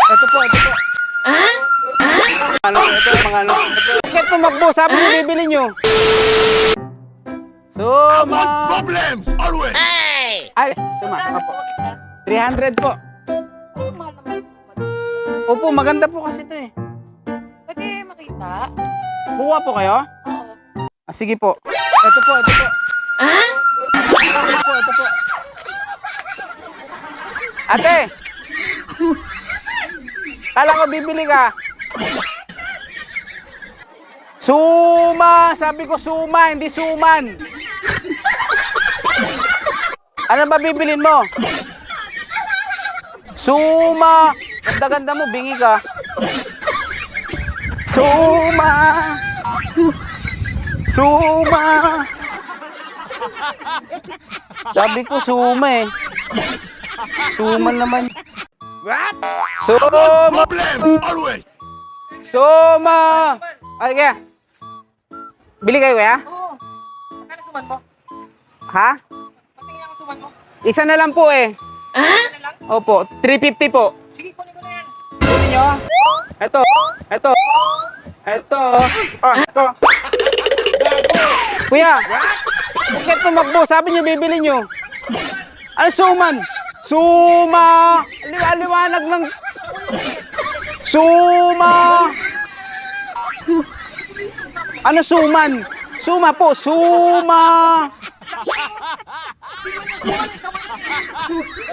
Ito po. Ito mga ano. Bakit tumakbo? Sabi niyo bibili niyo. Suma. Problems always. Ay, suma. Opo. 300 po. Opo, maganda po kasi ito eh. Pwede makita? Kuha po kayo? Oo. Ah, sige po. Ito po. Ito po. Ate! Kala ko bibili ka. Suma! Sabi ko suma, hindi suman. Ano ba bibilin mo? Suma! Ganda-ganda mo, bingi ka. Suma! Suma! Sabi ko suma eh. Suma naman. What? Suma! Problems always. Suma! Ay, kaya. Bili kayo, kuya? Oo. Magkano suman mo? Ha? Patingin ang suman mo. Isa na lang po eh. Ano lang? Opo, 350 po. Sige, kunin ko na yan. Kunin nyo. Ito. Ito. Kuya, bakit tumakbo? Sabi nyo, bibili nyo. Ano suman? Suma! Liwanag ng... Suma! Ano suman? Suma po, suma!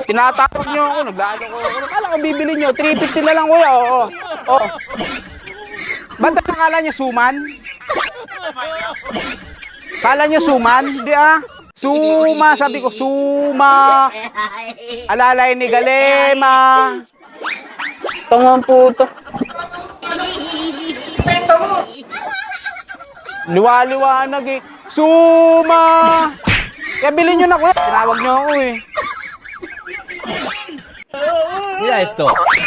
Tinatawag nyo ako, naglaan ako. Akala ko bibili nyo, 350 na lang kuya, oo. Oo. Ba't nakala nyo suman? Kala nyo suman? Hindi ah. Suma, sabi ko, suma. Alalay ni Galema. Tangan po ito. Liwa-liwanag eh. Suma! Kaya bilhin nyo na kuya. Tinawag nyo ako eh. Mira esto.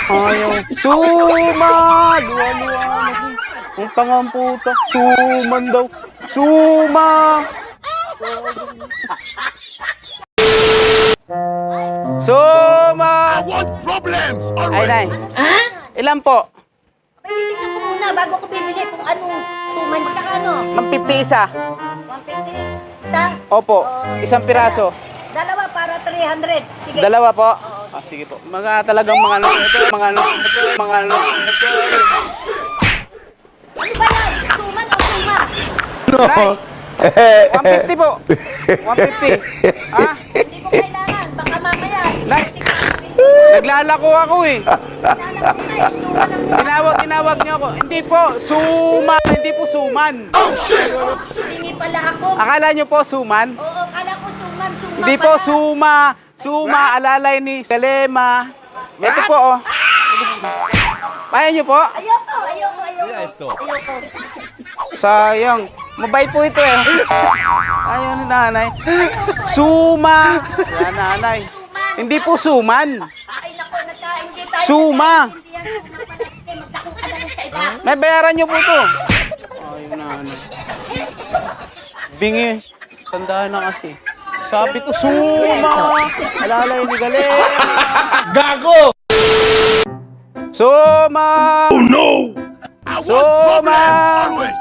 Ayaw. Suma! Liwa-liwanag eh. Ang tangan po ito. Suman daw. Suma! Suma! I want problems Ay, always. nay. Ilan po? Ay, titignan ko muna bago ko bibili kung anong suman. Magkakano? 150 isa. 150? Isa? Opo. Isang piraso. Dalawa para 300. Sige. Dalawa po? Ah, sige po. Talagang mga ano. Ano ba yan? Suman o suma? Nay, 150 po. 150. Ah, Hindi ko kailangan. Baka mamaya. Nay. Naglalako ako eh. Tinawag niyo ako. Hindi po, suma. Hindi po suman. Hingi pala ako. Akala niyo po suman? Oo, kala ko suman. Suma Hindi po pala. suma. Suma, alalay ni Galema. Ito po oh. Kaya niyo po? Ayoko. Mira esto. Ayoko. Sayang. Mabait po ito eh. Ayaw ni nanay. Suma. Yan nanay. Hindi po suman. Ay, naku, hindi tayo. Suma. Hindi yan suma pala. Sige, magdako ka na lang sa iba. May bayaran niyo po ito. Ayaw nanay. Bingi. Tandaan na kasi. Sabi ko, suma. Alalay ni Galema. Gago. Suma. Oh no. I want Suma. problems always.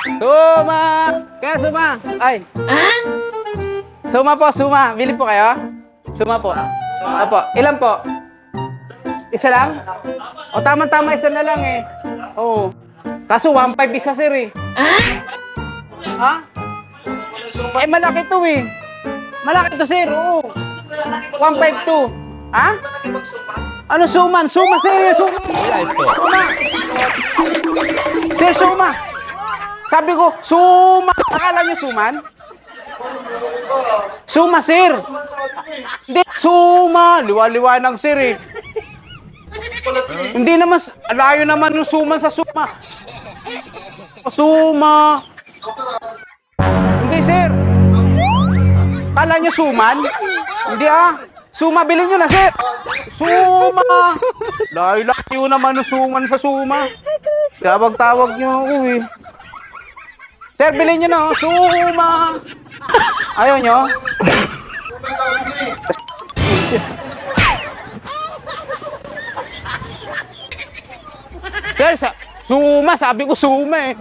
Suma! Kaya suma! Ay! Suma po, suma. Bili po kayo? Suma po. Opo. Ilan po? Isa lang? O tama-tama, isa na lang eh. Oo. Kaso 1.5 isa sir eh. Ha? Eh malaki to eh. Malaki to sir, oo. 1.5 to. Ha? Ano suman? Suma sir, suma. Mira esto. Suma! Sir, suma! Sabi ko, suma! Akala niyo suman? Suma, sir! Hindi, suma! Liwa-liwanag, sir eh. Hindi naman, layo naman yung suman sa suma. Suma! Hindi, sir! Akala niyo suman? Hindi ah! Suma, bilhin nyo na, sir! Suma! Layo naman yung suman sa suma. Tawag-tawag nyo ako eh. Sir, bilhin nyo na, oh. Suma! Ayaw nyo? Sir, suma, sabi ko suma eh.